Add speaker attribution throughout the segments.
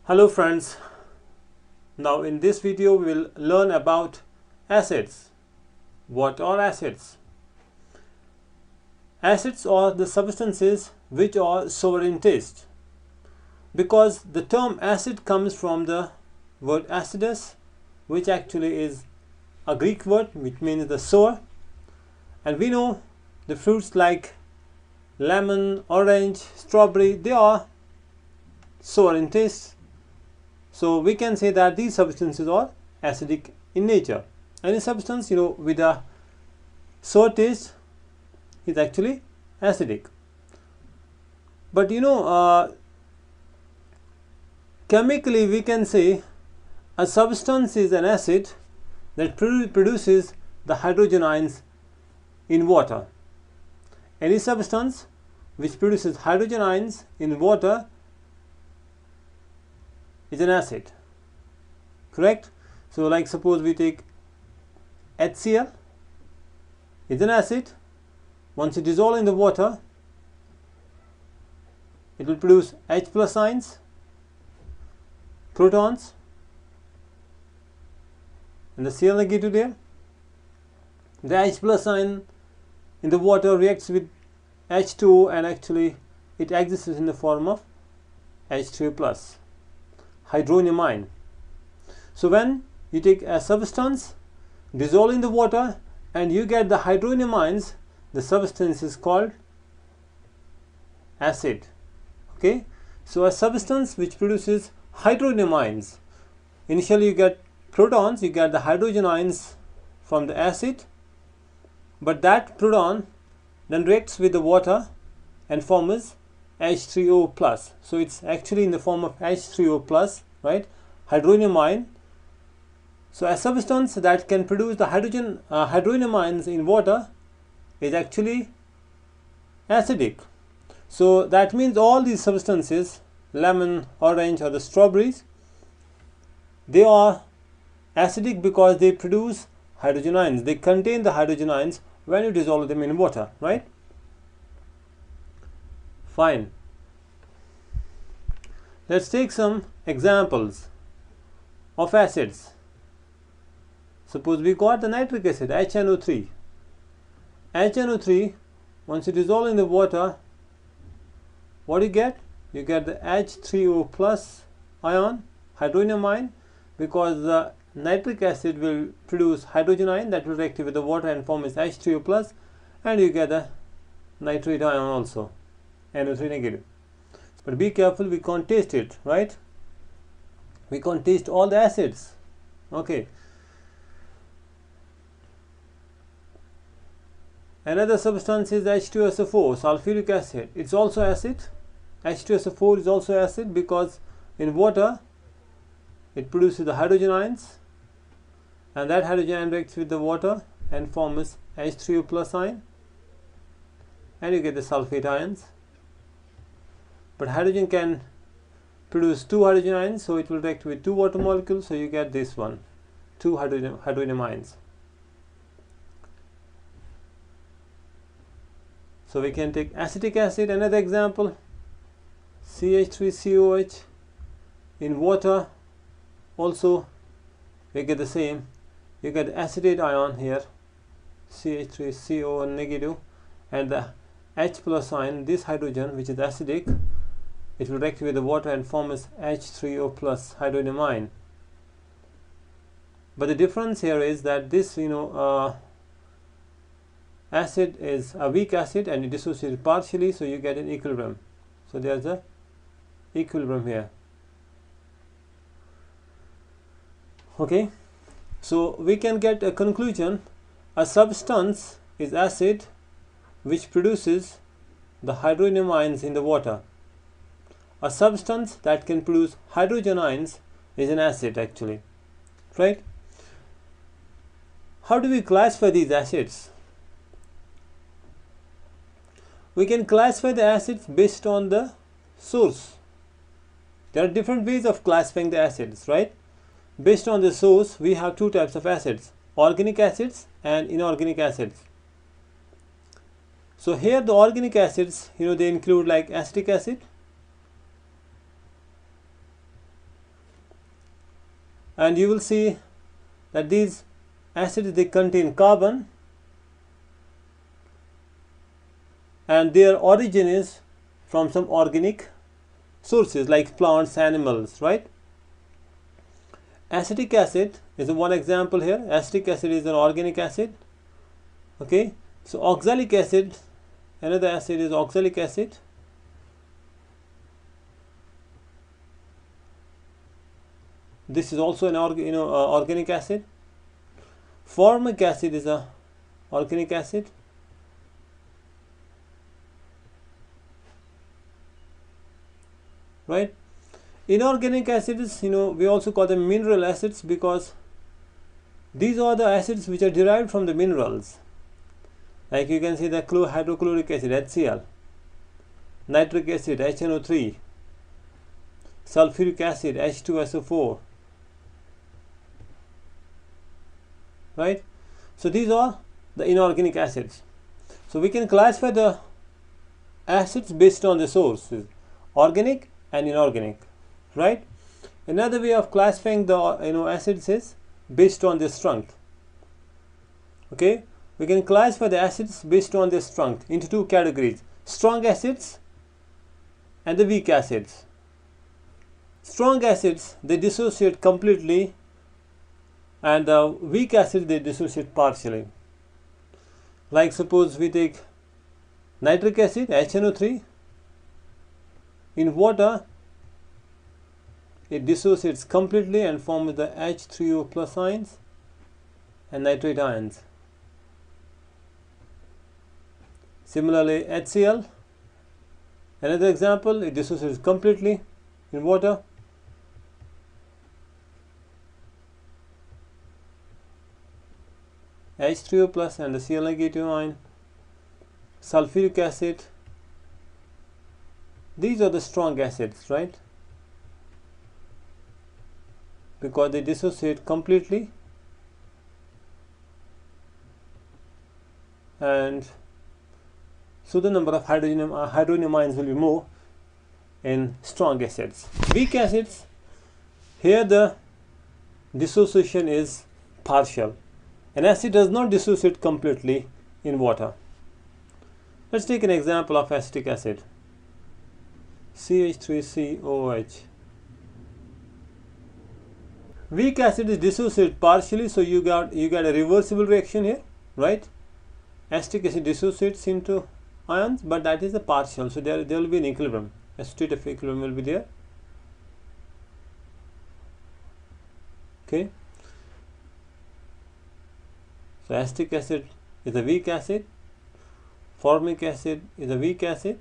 Speaker 1: Hello friends, now in this video we will learn about acids. What are acids? Acids are the substances which are sour in taste, because the term acid comes from the word acidus, which actually is a Greek word which means the sour, and we know the fruits like lemon, orange, strawberry, they are sour in taste. So we can say that these substances are acidic in nature. Any substance with a sour taste is actually acidic. But chemically we can say a substance is an acid that produces the hydrogen ions in water. Any substance which produces hydrogen ions in water is an acid, correct? So like suppose we take HCl, it's an acid. Once it dissolves in the water, it will produce H plus ions, protons, and the Cl negative there. The H plus ion in the water reacts with H2O and actually it exists in the form of H3O plus, hydronium ion. So when you take a substance, dissolve in the water, and you get the hydronium ions, the substance is called acid. Okay, so a substance which produces hydronium ions, initially you get protons, you get the hydrogen ions from the acid, but that proton then reacts with the water and forms H3O plus. So it's actually in the form of H3O plus, right? Hydronium ion. So a substance that can produce the hydronium ions in water is actually acidic. So that means all these substances, lemon, orange, or the strawberries, they are acidic because they produce hydrogen ions. They contain the hydrogen ions when you dissolve them in water, right? Fine. Let's take some examples of acids. Suppose we got the nitric acid, HNO3. HNO3, once you dissolve in the water, what do you get? You get the H3O plus ion, hydronium ion, because the nitric acid will produce hydrogen ion that will react with the water and form as H3O plus, and you get the nitrate ion also, NO3 negative. But be careful, we can't taste it, right? We can't taste all the acids. Okay. Another substance is H2SO4, sulfuric acid. It's also acid. H2SO4 is also acid because in water it produces the hydrogen ions, and that hydrogen ion reacts with the water and forms H3O plus ion, and you get the sulfate ions. But hydrogen can produce two hydrogen ions, so it will react with two water molecules, so you get this one, two hydronium ions. So we can take acetic acid, another example, CH3COH. In water also we get the same, you get the acetate ion here, CH3CO negative, and the H plus ion, this hydrogen which is acidic, it will react with the water and form as H3O plus hydronium ion. But the difference here is that this acid is a weak acid and it dissociates partially, so you get an equilibrium. So there's a equilibrium here. Okay, so we can get a conclusion: a substance is acid which produces the hydronium ions in the water. A substance that can produce hydrogen ions is an acid actually, right? How do we classify these acids? We can classify the acids based on the source. There are different ways of classifying the acids, right? Based on the source, we have two types of acids: organic acids and inorganic acids. So here the organic acids, they include like acetic acid, and you will see that these acids, they contain carbon, and their origin is from some organic sources like plants, animals, right? Acetic acid is one example here. Acetic acid is an organic acid. Okay, so oxalic acid, another acid is oxalic acid. This is also an organic acid. Formic acid is a organic acid. Right? Inorganic acids, we also call them mineral acids, because these are the acids which are derived from the minerals. Like you can see the hydrochloric acid, HCl, nitric acid, HNO3, sulfuric acid, H2SO4. Right? So these are the inorganic acids. So we can classify the acids based on the sources, organic and inorganic. Right? Another way of classifying the acids is based on their strength. Okay, we can classify the acids based on their strength into two categories: strong acids and the weak acids. Strong acids, they dissociate completely, and the weak acids, they dissociate partially. Like suppose we take nitric acid, HNO3, in water, it dissociates completely and forms the H3O plus ions and nitrate ions. Similarly, HCl, another example, it dissociates completely in water. H3O plus and the Cl negative ion. Sulfuric acid, these are the strong acids, right? Because they dissociate completely, and so the number of hydronium ions will be more in strong acids. Weak acids, here the dissociation is partial. An acid does not dissociate completely in water. Let's take an example of acetic acid, CH3COH. Weak acid is dissociated partially, so you got a reversible reaction here, right? Acetic acid dissociates into ions, but that is a partial, so there will be an equilibrium. A state of equilibrium will be there. Okay. So acetic acid is a weak acid. Formic acid is a weak acid.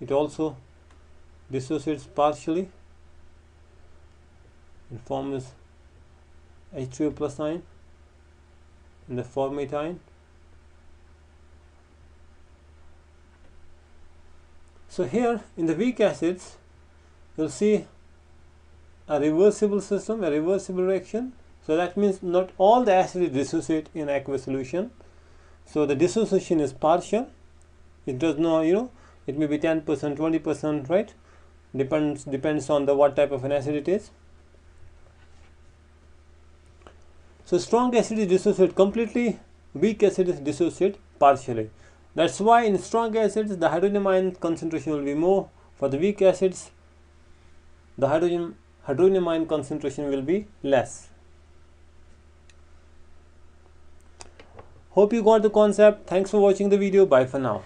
Speaker 1: It also dissociates partially and forms H2O plus ion and the formate ion. So here in the weak acids, you'll see a reversible system, a reversible reaction. So that means not all the acids dissociate in aqueous solution. So the dissociation is partial. It does not, it may be 10%, 20%, right? Depends on the what type of an acid it is. So strong acids dissociate completely, weak acids dissociate partially. That's why in strong acids the hydronium ion concentration will be more. For the weak acids, the hydronium ion concentration will be less. Hope you got the concept. Thanks for watching the video. Bye for now.